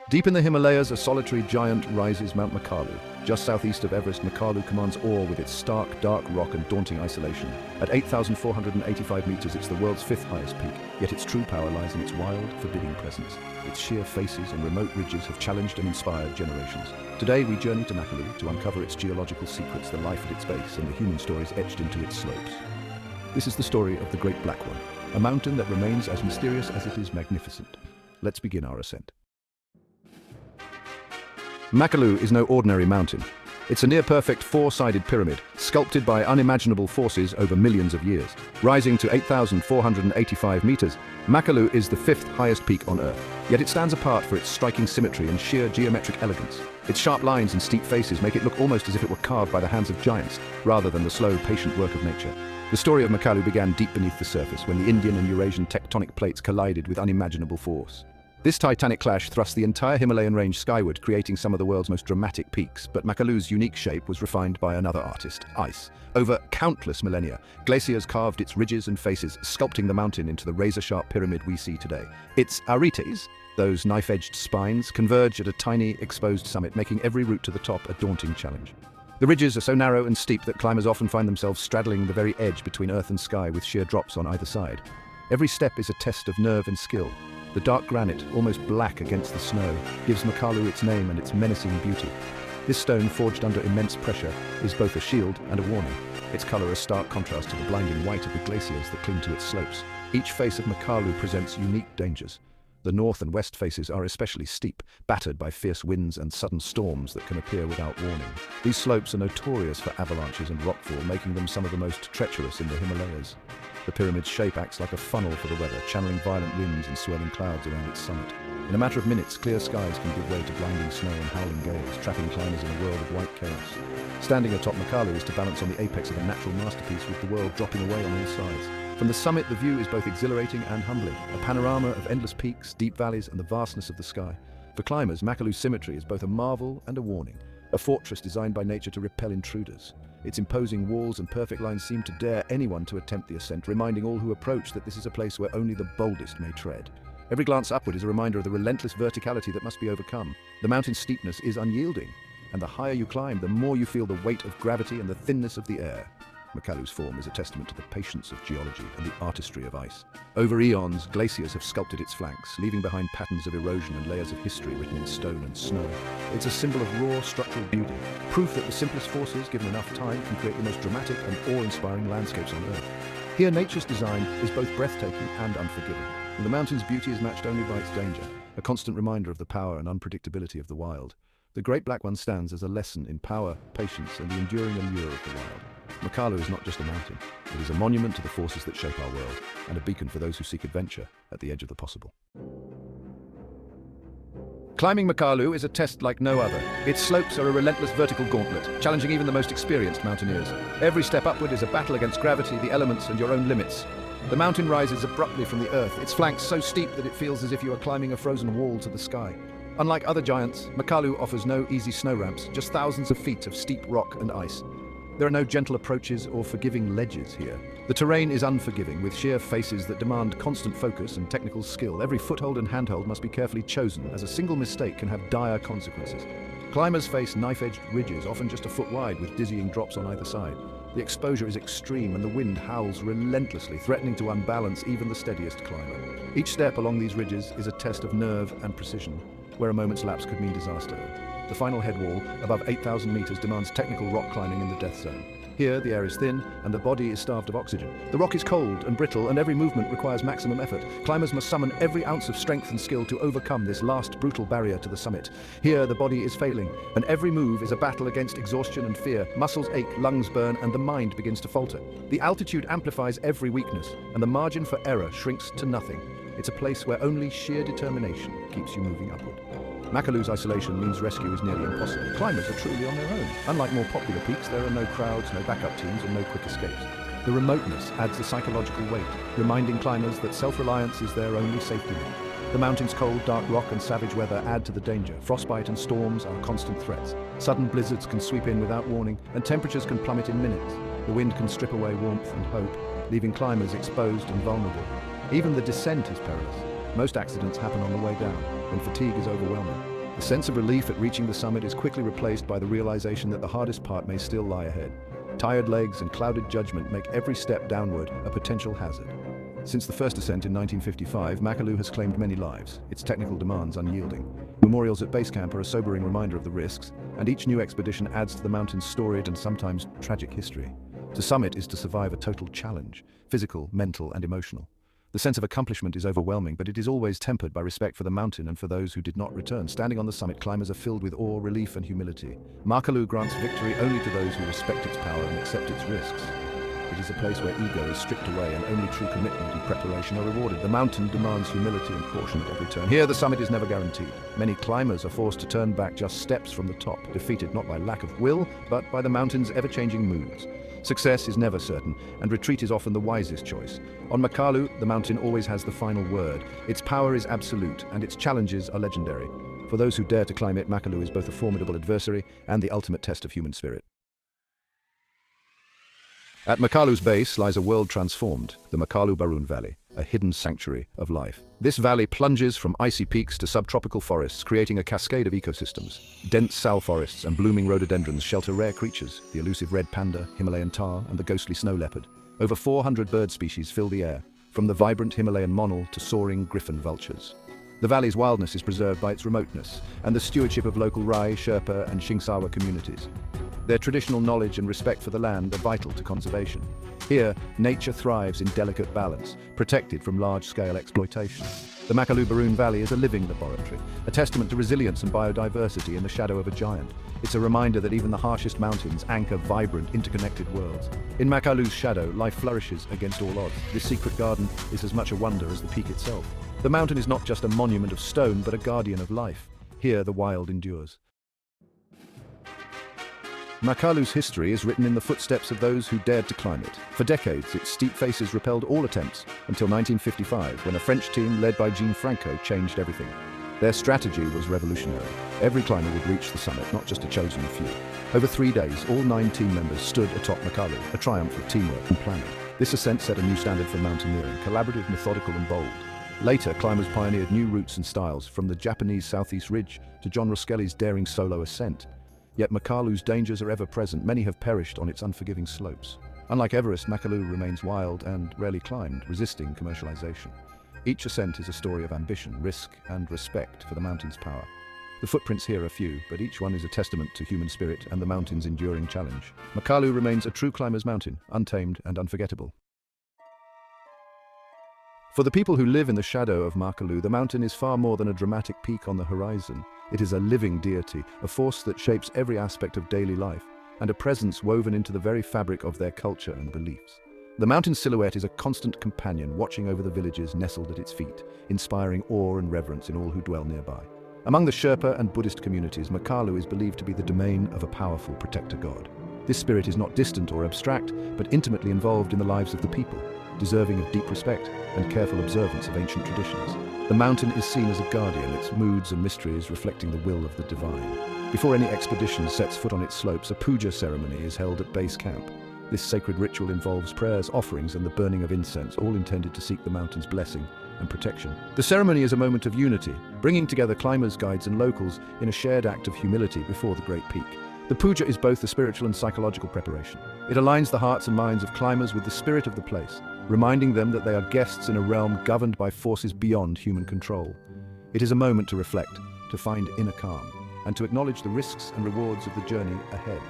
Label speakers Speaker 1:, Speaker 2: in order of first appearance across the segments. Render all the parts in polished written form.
Speaker 1: Deep in the Himalayas, a solitary giant rises Mount Makalu. Just southeast of Everest, Makalu commands awe with its stark, dark rock and daunting isolation. At 8,485 meters, it's the world's fifth highest peak, yet its true power lies in its wild, forbidding presence. Its sheer faces and remote ridges have challenged and inspired generations. Today, we journey to Makalu to uncover its geological secrets, the life at its base, and the human stories etched into its slopes. This is the story of the Great Black One, a mountain that remains as mysterious as it is magnificent. Let's begin our ascent. Makalu is no ordinary mountain. It's a near-perfect four-sided pyramid, sculpted by unimaginable forces over millions of years. Rising to 8,485 meters, Makalu is the fifth highest peak on Earth. Yet it stands apart for its striking symmetry and sheer geometric elegance. Its sharp lines and steep faces make it look almost as if it were carved by the hands of giants, rather than the slow, patient work of nature. The story of Makalu began deep beneath the surface, when the Indian and Eurasian tectonic plates collided with unimaginable force. This titanic clash thrust the entire Himalayan range skyward, creating some of the world's most dramatic peaks. But Makalu's unique shape was refined by another artist, ice. Over countless millennia, glaciers carved its ridges and faces, sculpting the mountain into the razor-sharp pyramid we see today. Its arites, those knife-edged spines, converge at a tiny, exposed summit, making every route to the top a daunting challenge. The ridges are so narrow and steep that climbers often find themselves straddling the very edge between earth and sky, with sheer drops on either side. Every step is a test of nerve and skill. The dark granite, almost black against the snow, gives Makalu its name and its menacing beauty. This stone, forged under immense pressure, is both a shield and a warning. Its color a stark contrast to the blinding white of the glaciers that cling to its slopes. Each face of Makalu presents unique dangers. The north and west faces are especially steep, battered by fierce winds and sudden storms that can appear without warning. These slopes are notorious for avalanches and rockfall, making them some of the most treacherous in the Himalayas. The pyramid's shape acts like a funnel for the weather, channeling violent winds and swirling clouds around its summit. In a matter of minutes, clear skies can give way to blinding snow and howling gales, trapping climbers in a world of white chaos. Standing atop Makalu is to balance on the apex of a natural masterpiece, with the world dropping away on all sides. From the summit, the view is both exhilarating and humbling, a panorama of endless peaks, deep valleys, and the vastness of the sky. For climbers, Makalu's symmetry is both a marvel and a warning, a fortress designed by nature to repel intruders. Its imposing walls and perfect lines seem to dare anyone to attempt the ascent, reminding all who approach that this is a place where only the boldest may tread. Every glance upward is a reminder of the relentless verticality that must be overcome. The mountain's steepness is unyielding, and the higher you climb, the more you feel the weight of gravity and the thinness of the air. Makalu's form is a testament to the patience of geology and the artistry of ice. Over eons, glaciers have sculpted its flanks, leaving behind patterns of erosion and layers of history written in stone and snow. It's a symbol of raw structural beauty, proof that the simplest forces, given enough time, can create the most dramatic and awe-inspiring landscapes on Earth. Here, nature's design is both breathtaking and unforgiving, and the mountain's beauty is matched only by its danger, a constant reminder of the power and unpredictability of the wild. The Great Black One stands as a lesson in power, patience, and the enduring allure of the wild. Makalu is not just a mountain, it is a monument to the forces that shape our world, and a beacon for those who seek adventure at the edge of the possible. Climbing Makalu is a test like no other. Its slopes are a relentless vertical gauntlet, challenging even the most experienced mountaineers. Every step upward is a battle against gravity, the elements, and your own limits. The mountain rises abruptly from the earth, its flanks so steep that it feels as if you are climbing a frozen wall to the sky. Unlike other giants, Makalu offers no easy snow ramps, just thousands of feet of steep rock and ice. There are no gentle approaches or forgiving ledges here. The terrain is unforgiving, with sheer faces that demand constant focus and technical skill. Every foothold and handhold must be carefully chosen, as a single mistake can have dire consequences. Climbers face knife-edged ridges, often just a foot wide, with dizzying drops on either side. The exposure is extreme, and the wind howls relentlessly, threatening to unbalance even the steadiest climber. Each step along these ridges is a test of nerve and precision, where a moment's lapse could mean disaster. The final head wall, above 8,000 meters, demands technical rock climbing in the death zone. Here, the air is thin, and the body is starved of oxygen. The rock is cold and brittle, and every movement requires maximum effort. Climbers must summon every ounce of strength and skill to overcome this last brutal barrier to the summit. Here, the body is failing, and every move is a battle against exhaustion and fear. Muscles ache, lungs burn, and the mind begins to falter. The altitude amplifies every weakness, and the margin for error shrinks to nothing. It's a place where only sheer determination keeps you moving upward. Makalu's isolation means rescue is nearly impossible. Climbers are truly on their own. Unlike more popular peaks, there are no crowds, no backup teams, and no quick escapes. The remoteness adds a psychological weight, reminding climbers that self-reliance is their only safety net. The mountain's cold, dark rock and savage weather add to the danger. Frostbite and storms are constant threats. Sudden blizzards can sweep in without warning, and temperatures can plummet in minutes. The wind can strip away warmth and hope, leaving climbers exposed and vulnerable. Even the descent is perilous. Most accidents happen on the way down, when fatigue is overwhelming. The sense of relief at reaching the summit is quickly replaced by the realization that the hardest part may still lie ahead. Tired legs and clouded judgment make every step downward a potential hazard. Since the first ascent in 1955, Makalu has claimed many lives, its technical demands unyielding. Memorials at base camp are a sobering reminder of the risks, and each new expedition adds to the mountain's storied and sometimes tragic history. To summit is to survive a total challenge, physical, mental, and emotional. The sense of accomplishment is overwhelming, but it is always tempered by respect for the mountain and for those who did not return. Standing on the summit, climbers are filled with awe, relief, and humility. Makalu grants victory only to those who respect its power and accept its risks. It is a place where ego is stripped away and only true commitment and preparation are rewarded. The mountain demands humility and caution at every turn. Here, the summit is never guaranteed. Many climbers are forced to turn back just steps from the top, defeated not by lack of will, but by the mountain's ever-changing moods. Success is never certain, and retreat is often the wisest choice. On Makalu, the mountain always has the final word. Its power is absolute, and its challenges are legendary. For those who dare to climb it, Makalu is both a formidable adversary and the ultimate test of human spirit. At Makalu's base lies a world transformed, the Makalu Barun Valley, a hidden sanctuary of life. This valley plunges from icy peaks to subtropical forests, creating a cascade of ecosystems. Dense sal forests and blooming rhododendrons shelter rare creatures, the elusive red panda, Himalayan tahr, and the ghostly snow leopard. Over 400 bird species fill the air, from the vibrant Himalayan monal to soaring griffon vultures. The valley's wildness is preserved by its remoteness and the stewardship of local Rai, Sherpa, and Shingsawa communities. Their traditional knowledge and respect for the land are vital to conservation. Here, nature thrives in delicate balance, protected from large-scale exploitation. The Makalu Barun Valley is a living laboratory, a testament to resilience and biodiversity in the shadow of a giant. It's a reminder that even the harshest mountains anchor vibrant, interconnected worlds. In Makalu's shadow, life flourishes against all odds. This secret garden is as much a wonder as the peak itself. The mountain is not just a monument of stone, but a guardian of life. Here, the wild endures. Makalu's history is written in the footsteps of those who dared to climb it. For decades, its steep faces repelled all attempts, until 1955, when a French team led by Jean Franco changed everything. Their strategy was revolutionary. Every climber would reach the summit, not just a chosen few. Over 3 days, all 9 team members stood atop Makalu, a triumph of teamwork and planning. This ascent set a new standard for mountaineering, collaborative, methodical, and bold. Later, climbers pioneered new routes and styles, from the Japanese Southeast Ridge to John Roskelley's daring solo ascent. Yet Makalu's dangers are ever present. Many have perished on its unforgiving slopes. Unlike Everest, Makalu remains wild and rarely climbed, resisting commercialization. Each ascent is a story of ambition, risk, and respect for the mountain's power. The footprints here are few, but each one is a testament to human spirit and the mountain's enduring challenge. Makalu remains a true climber's mountain, untamed and unforgettable. For the people who live in the shadow of Makalu, the mountain is far more than a dramatic peak on the horizon. It is a living deity, a force that shapes every aspect of daily life, and a presence woven into the very fabric of their culture and beliefs. The mountain's silhouette is a constant companion, watching over the villages nestled at its feet, inspiring awe and reverence in all who dwell nearby. Among the Sherpa and Buddhist communities, Makalu is believed to be the domain of a powerful protector god. This spirit is not distant or abstract, but intimately involved in the lives of the people, deserving of deep respect and careful observance of ancient traditions. The mountain is seen as a guardian, its moods and mysteries reflecting the will of the divine. Before any expedition sets foot on its slopes, a puja ceremony is held at base camp. This sacred ritual involves prayers, offerings, and the burning of incense, all intended to seek the mountain's blessing and protection. The ceremony is a moment of unity, bringing together climbers, guides, and locals in a shared act of humility before the great peak. The puja is both a spiritual and psychological preparation. It aligns the hearts and minds of climbers with the spirit of the place, reminding them that they are guests in a realm governed by forces beyond human control. It is a moment to reflect, to find inner calm, and to acknowledge the risks and rewards of the journey ahead.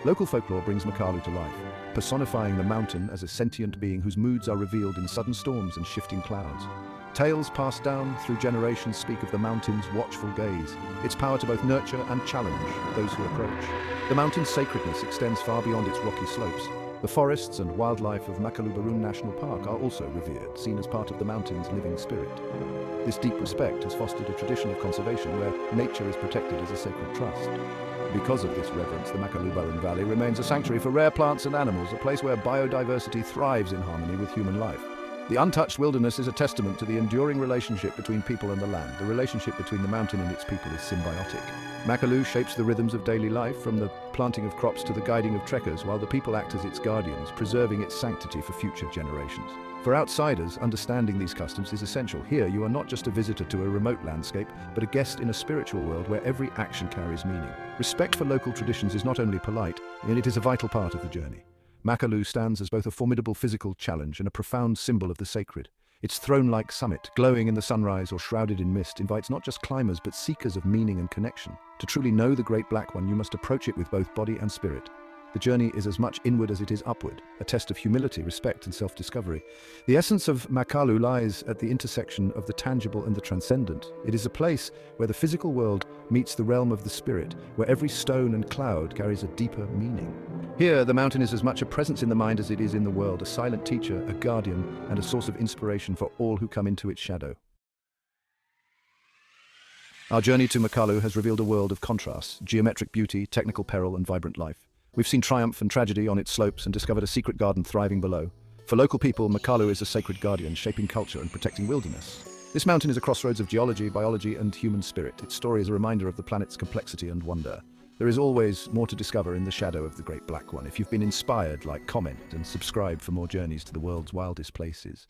Speaker 1: Local folklore brings Makalu to life, personifying the mountain as a sentient being whose moods are revealed in sudden storms and shifting clouds. Tales passed down through generations speak of the mountain's watchful gaze, its power to both nurture and challenge those who approach. The mountain's sacredness extends far beyond its rocky slopes. The forests and wildlife of Makalu Barun National Park are also revered, seen as part of the mountain's living spirit. This deep respect has fostered a tradition of conservation where nature is protected as a sacred trust. Because of this reverence, the Makalu Barun Valley remains a sanctuary for rare plants and animals, a place where biodiversity thrives in harmony with human life. The untouched wilderness is a testament to the enduring relationship between people and the land. The relationship between the mountain and its people is symbiotic. Makalu shapes the rhythms of daily life, from the planting of crops to the guiding of trekkers, while the people act as its guardians, preserving its sanctity for future generations. For outsiders, understanding these customs is essential. Here, you are not just a visitor to a remote landscape, but a guest in a spiritual world where every action carries meaning. Respect for local traditions is not only polite, yet it is a vital part of the journey. Makalu stands as both a formidable physical challenge and a profound symbol of the sacred. Its throne-like summit, glowing in the sunrise or shrouded in mist, invites not just climbers but seekers of meaning and connection. To truly know the Great Black One, you must approach it with both body and spirit. The journey is as much inward as it is upward, a test of humility, respect, and self-discovery. The essence of Makalu lies at the intersection of the tangible and the transcendent. It is a place where the physical world meets the realm of the spirit, where every stone and cloud carries a deeper meaning. Here, the mountain is as much a presence in the mind as it is in the world, a silent teacher, a guardian, and a source of inspiration for all who come into its shadow. Our journey to Makalu has revealed a world of contrasts, geometric beauty, technical peril, and vibrant life. We've seen triumph and tragedy on its slopes and discovered a secret garden thriving below. For local people, Makalu is a sacred guardian, shaping culture and protecting wilderness. This mountain is a crossroads of geology, biology, and human spirit. Its story is a reminder of the planet's complexity and wonder. There is always more to discover in the shadow of the Great Black One. If you've been inspired, comment and subscribe for more journeys to the world's wildest places.